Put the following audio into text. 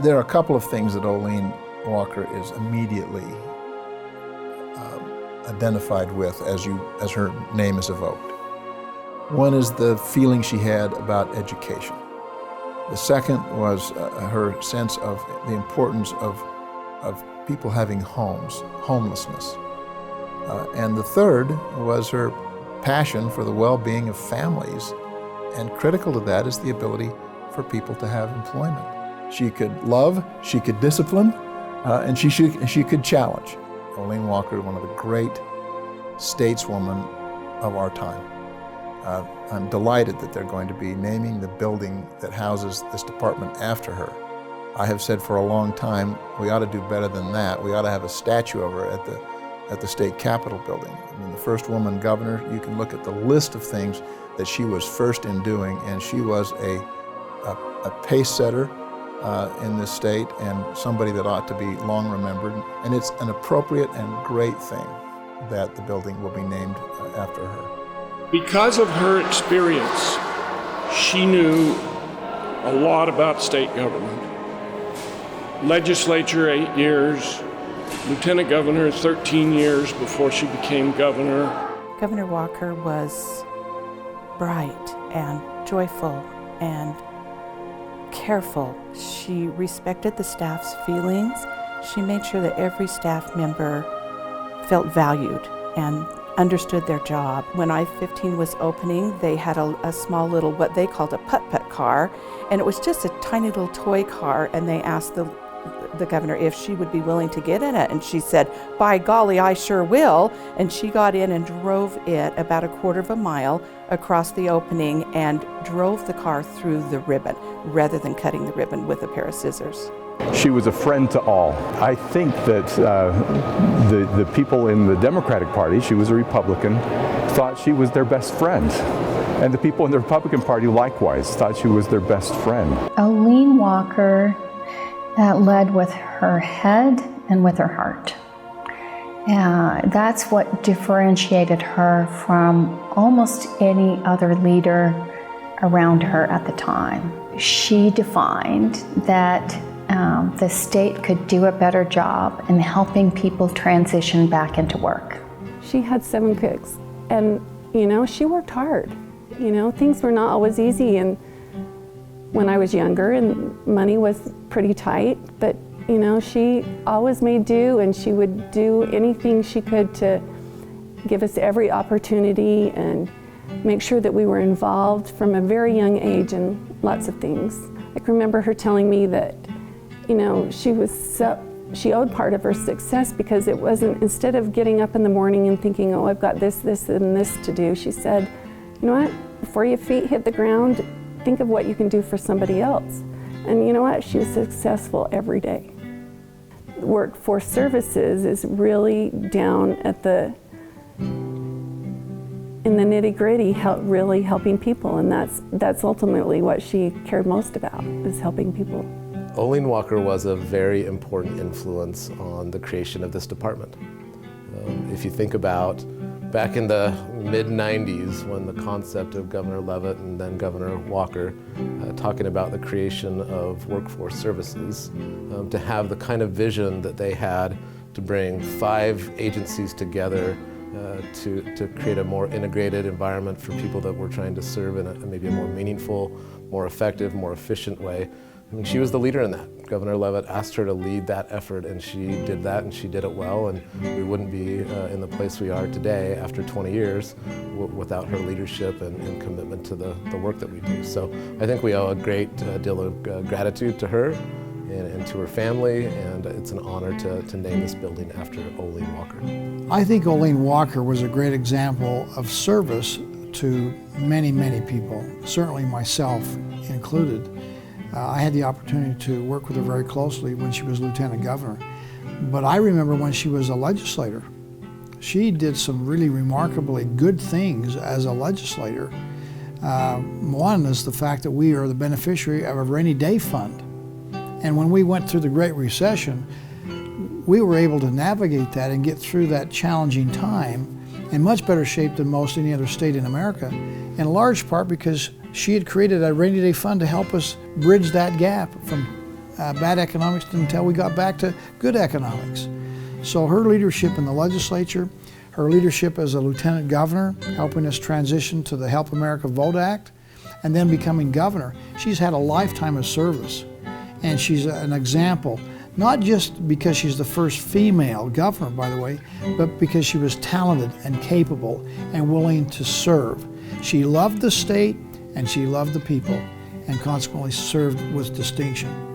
There are a couple of things that Olene Walker is immediately identified with as her name is evoked. One is the feeling she had about education. The second was her sense of the importance of people having homes, homelessness. And the third was her passion for the well-being of families, and critical to that is the ability for people to have employment. She could love, she could discipline, and she could challenge. Olene Walker, one of the great stateswomen of our time. I'm delighted that they're going to be naming the building that houses this department after her. I have said for a long time, we ought to do better than that. We ought to have a statue of her at the state capitol building. I mean, the first woman governor, you can look at the list of things that she was first in doing, and she was a pace setter in this state and somebody that ought to be long remembered. And it's an appropriate and great thing that the building will be named after her. Because of her experience, she knew a lot about state government. Legislature, 8 years, lieutenant governor, 13 years before she became governor. Governor Walker was bright and joyful and careful. She respected the staff's feelings. She made sure that every staff member felt valued and understood their job. When I-15 was opening, they had a small little, what they called a putt-putt car, and it was just a tiny little toy car, and they asked the governor if she would be willing to get in it, and she said, "By golly, I sure will." And she got in and drove it about a quarter of a mile across the opening and drove the car through the ribbon rather than cutting the ribbon with a pair of scissors. She was a friend to all. I think that the people in the Democratic Party, she was a Republican, thought she was their best friend. And the people in the Republican Party likewise thought she was their best friend. Olene Walker led with her head and with her heart. That's what differentiated her from almost any other leader around her at the time. She defined that the state could do a better job in helping people transition back into work. She had 7 kids, and she worked hard. Things were not always easy, and when I was younger and money was pretty tight, but she always made do, and she would do anything she could to give us every opportunity and make sure that we were involved from a very young age in lots of things. I can remember her telling me that she owed part of her success because it wasn't, instead of getting up in the morning and thinking, oh, I've got this, and this to do, she said, you know what, before your feet hit the ground, think of what you can do for somebody else. And you know what, she was successful every day. Workforce services is really down at in the nitty-gritty, really helping people, and that's ultimately what she cared most about, is helping people. Olene Walker was a very important influence on the creation of this department. If you think about back in the mid-90s, when the concept of Governor Leavitt and then Governor Walker talking about the creation of workforce services, to have the kind of vision that they had to bring 5 agencies together to create a more integrated environment for people that we're trying to serve in maybe a more meaningful, more effective, more efficient way. I mean, she was the leader in that. Governor Leavitt asked her to lead that effort, and she did that, and she did it well, and we wouldn't be in the place we are today after 20 years without her leadership and commitment to the work that we do. So I think we owe a great deal of gratitude to her and to her family, and it's an honor to name this building after Olene Walker. I think Olene Walker was a great example of service to many, many people, certainly myself included. I had the opportunity to work with her very closely when she was lieutenant governor. But I remember when she was a legislator. She did some really remarkably good things as a legislator. One is the fact that we are the beneficiary of a rainy day fund. And when we went through the Great Recession, we were able to navigate that and get through that challenging time in much better shape than most any other state in America, in large part because she had created a rainy day fund to help us bridge that gap from bad economics until we got back to good economics. So her leadership in the legislature, her leadership as a lieutenant governor, helping us transition to the Help America Vote Act, and then becoming governor, she's had a lifetime of service. And she's an example, not just because she's the first female governor, by the way, but because she was talented and capable and willing to serve. She loved the state and she loved the people, and consequently served with distinction.